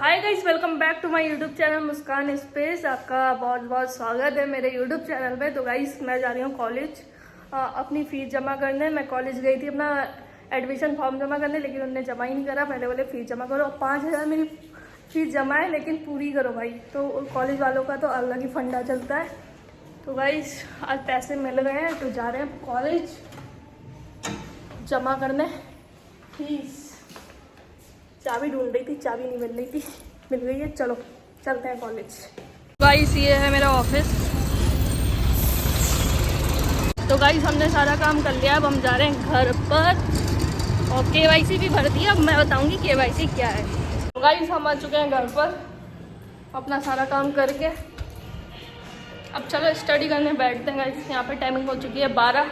Hi guys, welcome back to my YouTube channel Muskan space. आपका बहुत बहुत स्वागत है मेरे यूट्यूब चैनल पे। तो गाइस मैं जा रही हूँ कॉलेज अपनी फ़ीस जमा करने। मैं कॉलेज गई थी अपना एडमिशन फॉर्म जमा करने, लेकिन उन्होंने जमा ही नहीं करा। पहले बोले फ़ीस जमा करो, अब 5,000 मेरी फ़ीस जमा है, लेकिन पूरी करो भाई। तो कॉलेज वालों का तो अलग ही फंडा चलता है। तो गाइस आज पैसे मिल गए हैं तो जा रहे हैं कॉलेज जमा करने फीस। चाबी ढूंढ रही थी, चाबी नहीं मिल रही थी, मिल गई है। चलो चलते हैं कॉलेज। गाइस ये है मेरा ऑफिस। तो गाइस हमने सारा काम कर लिया, अब हम जा रहे हैं घर पर और केवाईसी भी भर दी। अब मैं बताऊंगी केवाईसी क्या है। तो गाइस हम आ चुके हैं घर पर अपना सारा काम करके। अब चलो स्टडी करने बैठते हैं गाइस। यहाँ पे टाइमिंग हो चुकी है 12।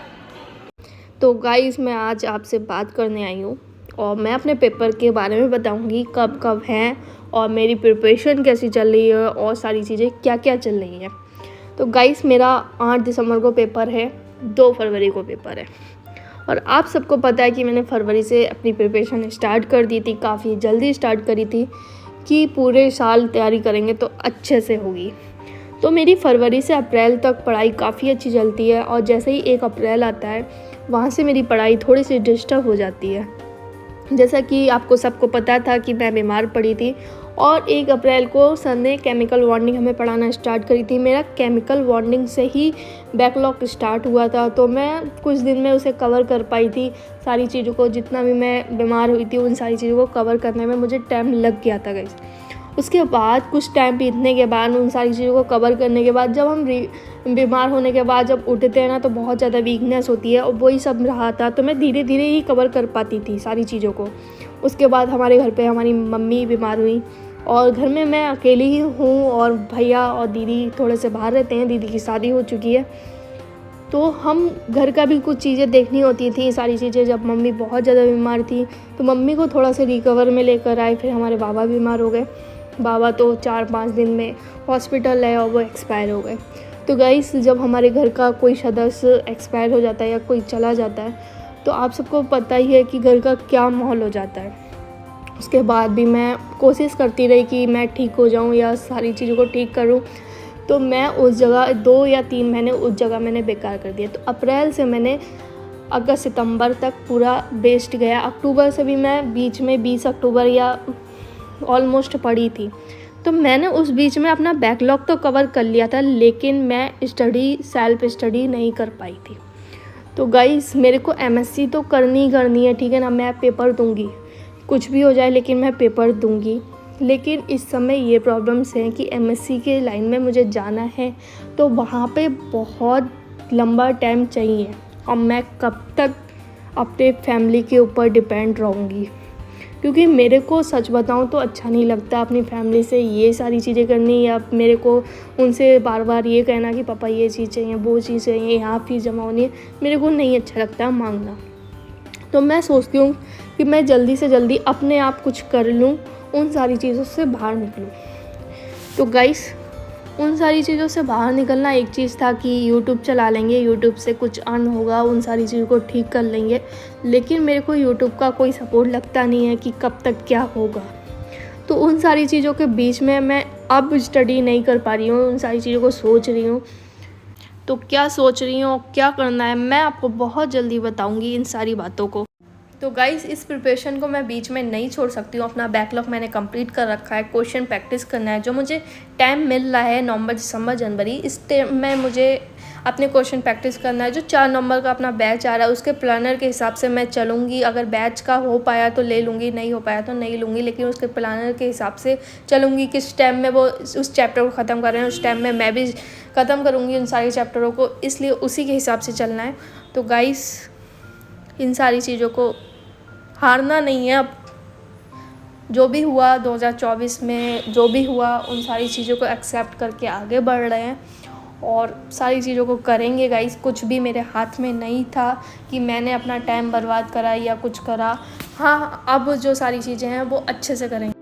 तो गाइस मैं आज आपसे बात करने आई हूँ और मैं अपने पेपर के बारे में बताऊंगी, कब कब हैं और मेरी प्रिपरेशन कैसी चल रही है और सारी चीज़ें क्या क्या चल रही हैं। तो गाइस मेरा 8 दिसंबर को पेपर है, 2 फरवरी को पेपर है और आप सबको पता है कि मैंने फरवरी से अपनी प्रिपरेशन स्टार्ट कर दी थी। काफ़ी जल्दी स्टार्ट करी थी कि पूरे साल तैयारी करेंगे तो अच्छे से होगी। तो मेरी फरवरी से अप्रैल तक पढ़ाई काफ़ी अच्छी चलती है और जैसे ही 1 अप्रैल आता है वहाँ से मेरी पढ़ाई थोड़ी सी डिस्टर्ब हो जाती है। जैसा कि आपको सबको पता था कि मैं बीमार पड़ी थी और 1 अप्रैल को सर ने केमिकल वार्निंग हमें पढ़ाना स्टार्ट करी थी। मेरा केमिकल वार्निंग से ही बैकलॉग स्टार्ट हुआ था, तो मैं कुछ दिन में उसे कवर कर पाई थी। सारी चीज़ों को, जितना भी मैं बीमार हुई थी उन सारी चीज़ों को कवर करने में मुझे टाइम लग गया था गाइस। उसके बाद कुछ टाइम बीतने के बाद, उन सारी चीज़ों को कवर करने के बाद, जब हम बीमार होने के बाद जब उठते हैं ना तो बहुत ज़्यादा वीकनेस होती है और वही सब रहा था। तो मैं धीरे धीरे ही कवर कर पाती थी सारी चीज़ों को। उसके बाद हमारे घर पे हमारी मम्मी बीमार हुई और घर में मैं अकेली ही हूँ और भैया और दीदी थोड़े से बाहर रहते हैं। दीदी की शादी हो चुकी है, तो हम घर का भी कुछ चीज़ें देखनी होती थी। सारी चीज़ें जब मम्मी बहुत ज़्यादा बीमार थी तो मम्मी को थोड़ा सा रिकवर में लेकर आए। फिर हमारे बाबा बीमार हो गए। बाबा तो 4-5 दिन में हॉस्पिटल है और वो एक्सपायर हो गए। तो गाइस जब हमारे घर का कोई सदस्य एक्सपायर हो जाता है या कोई चला जाता है तो आप सबको पता ही है कि घर का क्या माहौल हो जाता है। उसके बाद भी मैं कोशिश करती रही कि मैं ठीक हो जाऊं या सारी चीज़ों को ठीक करूं। तो मैं उस जगह 2 या 3 महीने उस जगह मैंने बेकार कर दिया। तो अप्रैल से मैंने अगस्त सितंबर तक पूरा वेस्ट गया। अक्टूबर से भी मैं बीच में 20 अक्टूबर या ऑलमोस्ट पढ़ी थी। तो मैंने उस बीच में अपना बैकलॉग तो कवर कर लिया था, लेकिन मैं सेल्फ स्टडी नहीं कर पाई थी। तो गाइस मेरे को एमएससी तो करनी ही करनी है, ठीक है ना। मैं पेपर दूंगी, कुछ भी हो जाए लेकिन मैं पेपर दूंगी। लेकिन इस समय ये प्रॉब्लम्स हैं कि एमएससी के लाइन में मुझे जाना है तो वहाँ पे बहुत लंबा टाइम चाहिए और मैं कब तक अपने फैमिली के ऊपर डिपेंड रहूँगी। क्योंकि मेरे को सच बताऊं तो अच्छा नहीं लगता अपनी फैमिली से ये सारी चीज़ें करनी या मेरे को उनसे बार बार ये कहना कि पापा ये चीज़ चाहिए, वो चीज़ चाहिए, यहाँ फीस जमा होनी है। मेरे को नहीं अच्छा लगता मांगना। तो मैं सोचती हूँ कि मैं जल्दी से जल्दी अपने आप कुछ कर लूँ, उन सारी चीज़ों से बाहर निकलूँ। तो गाइस उन सारी चीज़ों से बाहर निकलना एक चीज़ था कि यूट्यूब चला लेंगे, यूट्यूब से कुछ अर्न होगा, उन सारी चीज़ों को ठीक कर लेंगे। लेकिन मेरे को यूट्यूब का कोई सपोर्ट लगता नहीं है कि कब तक क्या होगा। तो उन सारी चीज़ों के बीच में मैं अब स्टडी नहीं कर पा रही हूँ, उन सारी चीज़ों को सोच रही हूँ। तो क्या सोच रही हूँ, क्या करना है, मैं आपको बहुत जल्दी बताऊँगी इन सारी बातों को। तो गाइस इस प्रिपरेशन को मैं बीच में नहीं छोड़ सकती हूँ। अपना बैकलॉग मैंने कंप्लीट कर रखा है, क्वेश्चन प्रैक्टिस करना है। जो मुझे टाइम मिल रहा है नवंबर दिसंबर जनवरी, इस टाइम में मुझे अपने क्वेश्चन प्रैक्टिस करना है। जो 4 नवंबर का अपना बैच आ रहा है उसके प्लानर के हिसाब से मैं चलूँगी। अगर बैच का हो पाया तो ले लूँगी, नहीं हो पाया तो नहीं लूँगी, लेकिन उसके प्लानर के हिसाब से चलूँगी। किस टाइम में वो उस चैप्टर को ख़त्म कर रहे हैं उस टाइम में मैं भी ख़त्म करूँगी उन सारे चैप्टरों को, इसलिए उसी के हिसाब से चलना है। तो गाइस इन सारी चीज़ों को हारना नहीं है। अब जो भी हुआ 2024 में, जो भी हुआ उन सारी चीज़ों को एक्सेप्ट करके आगे बढ़ रहे हैं और सारी चीज़ों को करेंगे गाइस। कुछ भी मेरे हाथ में नहीं था कि मैंने अपना टाइम बर्बाद करा या कुछ करा। हाँ अब जो सारी चीज़ें हैं वो अच्छे से करेंगे।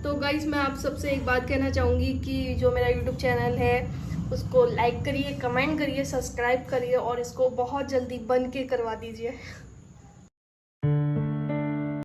तो गाइस मैं आप सबसे एक बात कहना चाहूँगी कि जो मेरा यूट्यूब चैनल है उसको लाइक करिए, कमेंट करिए, सब्सक्राइब करिए और इसको बहुत जल्दी बंद के करवा दीजिए।